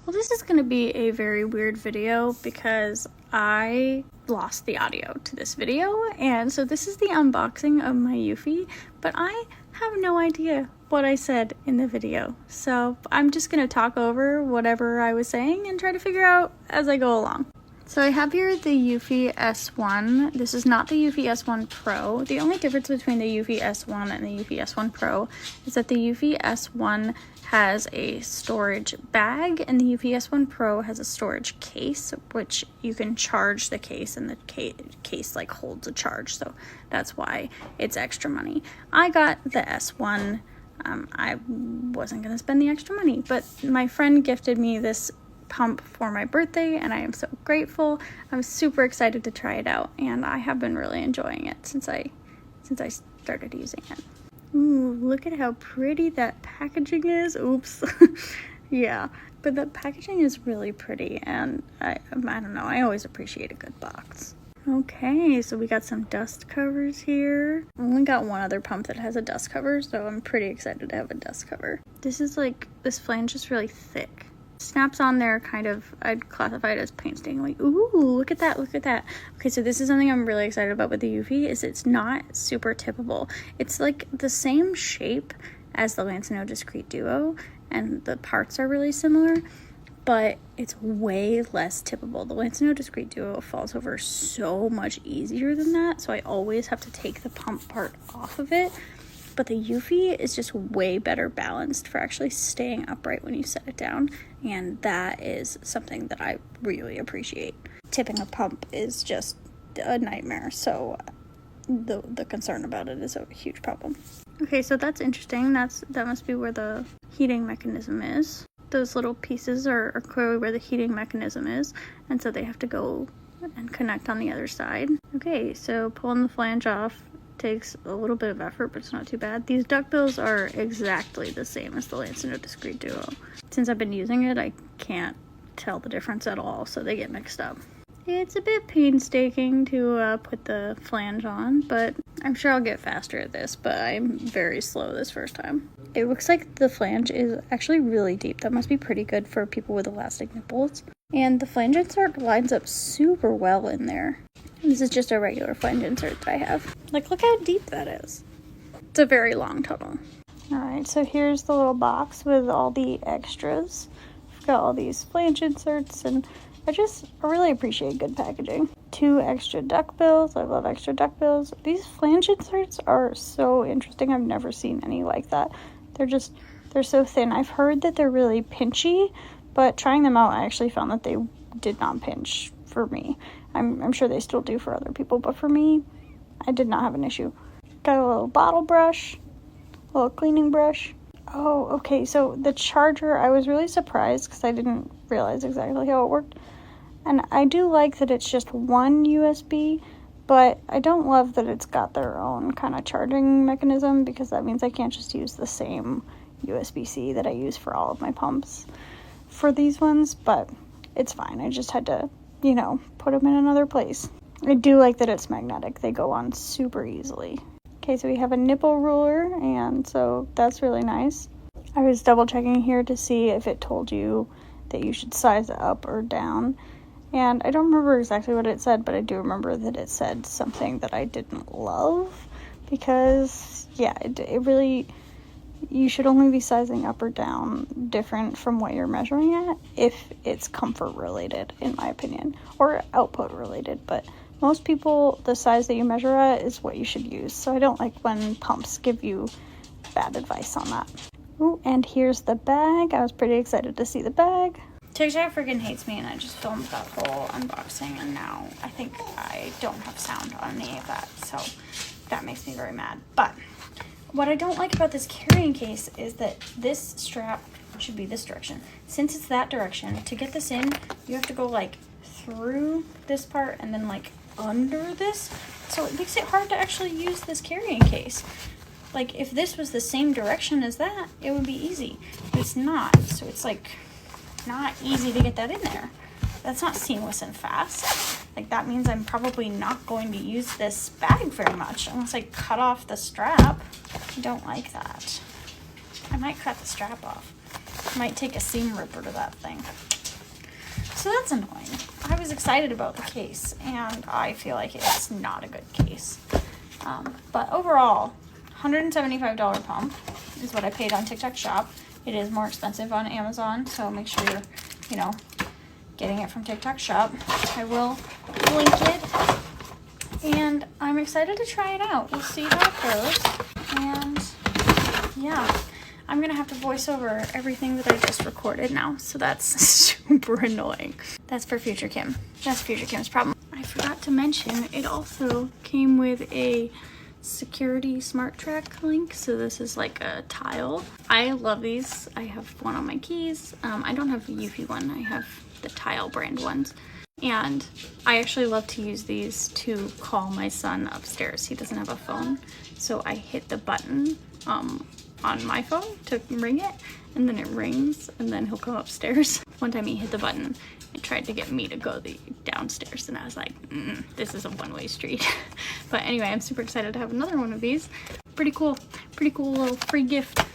Well, this is going to be a very weird video because I lost the audio to this video, and so this is the unboxing of my Eufy, but I have no idea what I said in the video. So I'm just going to talk over whatever I was saying and try to figure out as I go along. So I have here the Eufy S1. This is not the Eufy S1 Pro. The only difference between the Eufy S1 and the Eufy S1 Pro is that the Eufy S1 has a storage bag and the Eufy S1 Pro has a storage case, which you can charge the case, and the case like holds a charge, so that's why it's extra money. I got the S1. I wasn't gonna spend the extra money, but my friend gifted me this pump for my birthday and I am so grateful. I'm super excited to try it out, and I have been really enjoying it since I started using it. Ooh, look at how pretty that packaging is. Oops. Yeah, but the packaging is really pretty, and I don't know, I always appreciate a good box. Okay, so we got some dust covers here. I only got one other pump that has a dust cover, so I'm pretty excited to have a dust cover. This flange is really thick. Snaps on there kind of, I'd classify it as painstakingly. Ooh, look at that, look at that. Okay, so this is something I'm really excited about with the Eufy, is it's not super tippable. It's like the same shape as the Lancino Discreet Duo, and the parts are really similar, but it's way less tippable. The Lancino Discreet Duo falls over so much easier than that, so I always have to take the pump part off of it. But the Eufy is just way better balanced for actually staying upright when you set it down, and that is something that I really appreciate. Tipping a pump is just a nightmare, so the concern about it is a huge problem. Okay, so that's interesting. That must be where the heating mechanism is. Those little pieces are clearly where the heating mechanism is, and so they have to go and connect on the other side. Okay, so pulling the flange off takes a little bit of effort, but it's not too bad. These duckbills are exactly the same as the Lancino Discreet Duo. Since I've been using it, I can't tell the difference at all, so they get mixed up. It's a bit painstaking to put the flange on, but I'm sure I'll get faster at this, but I'm very slow this first time. It looks like the flange is actually really deep. That must be pretty good for people with elastic nipples. And the flange insert lines up super well in there. This is just a regular flange insert that I have. Like, look how deep that is. It's a very long tunnel. Alright, so here's the little box with all the extras. I've got all these flange inserts, and I really appreciate good packaging. 2 extra duckbills. I love extra duckbills. These flange inserts are so interesting. I've never seen any like that. They're so thin. I've heard that they're really pinchy, but trying them out, I actually found that they did not pinch for me. I'm sure they still do for other people, but for me, I did not have an issue. Got a little bottle brush, a little cleaning brush. Oh, okay, so the charger, I was really surprised because I didn't realize exactly how it worked. And I do like that it's just one USB, but I don't love that it's got their own kind of charging mechanism, because that means I can't just use the same USB-C that I use for all of my pumps for these ones, but it's fine. I just had to, put them in another place. I do like that it's magnetic. They go on super easily. Okay, so we have a nipple ruler, and so that's really nice. I was double checking here to see if it told you that you should size it up or down, and I don't remember exactly what it said, but I do remember that it said something that I didn't love, because it really, you should only be sizing up or down different from what you're measuring at if it's comfort related, in my opinion, or output related. But most people, the size that you measure at is what you should use. So I don't like when pumps give you bad advice on that. Ooh, and here's the bag. I was pretty excited to see the bag. TikTok freaking hates me, and I just filmed that whole unboxing, and now I think I don't have sound on any of that. So that makes me very mad. But what I don't like about this carrying case is that this strap should be this direction. Since it's that direction, to get this in, you have to go like through this part and then like under this. So it makes it hard to actually use this carrying case. Like, if this was the same direction as that, it would be easy. But it's not. So it's like not easy to get that in there. That's not seamless and fast. Like, that means I'm probably not going to use this bag very much unless I cut off the strap. I don't like that. I might cut the strap off. I might take a seam ripper to that thing. So that's annoying. I was excited about the case, and I feel like it's not a good case. But overall, $175 pump is what I paid on TikTok Shop. It is more expensive on Amazon, so make sure you're, you know, getting it from TikTok Shop. I will link it, and I'm excited to try it out. We'll see how it goes, and yeah, I'm gonna have to voice over everything that I just recorded now, so that's super annoying. That's for future Kim. That's future Kim's problem. I forgot to mention, it also came with a security smart track link, so this is like a tile. I love these. I have one on my keys. I don't have the Eufy one. I have the tile brand ones, and I actually love to use these to call my son upstairs. He doesn't have a phone, so I hit the button on my phone to ring it, and then it rings, and then he'll come upstairs. One time he hit the button and tried to get me to go downstairs, and I was like, this is a one-way street. But anyway, I'm super excited to have another one of these. Pretty cool little free gift.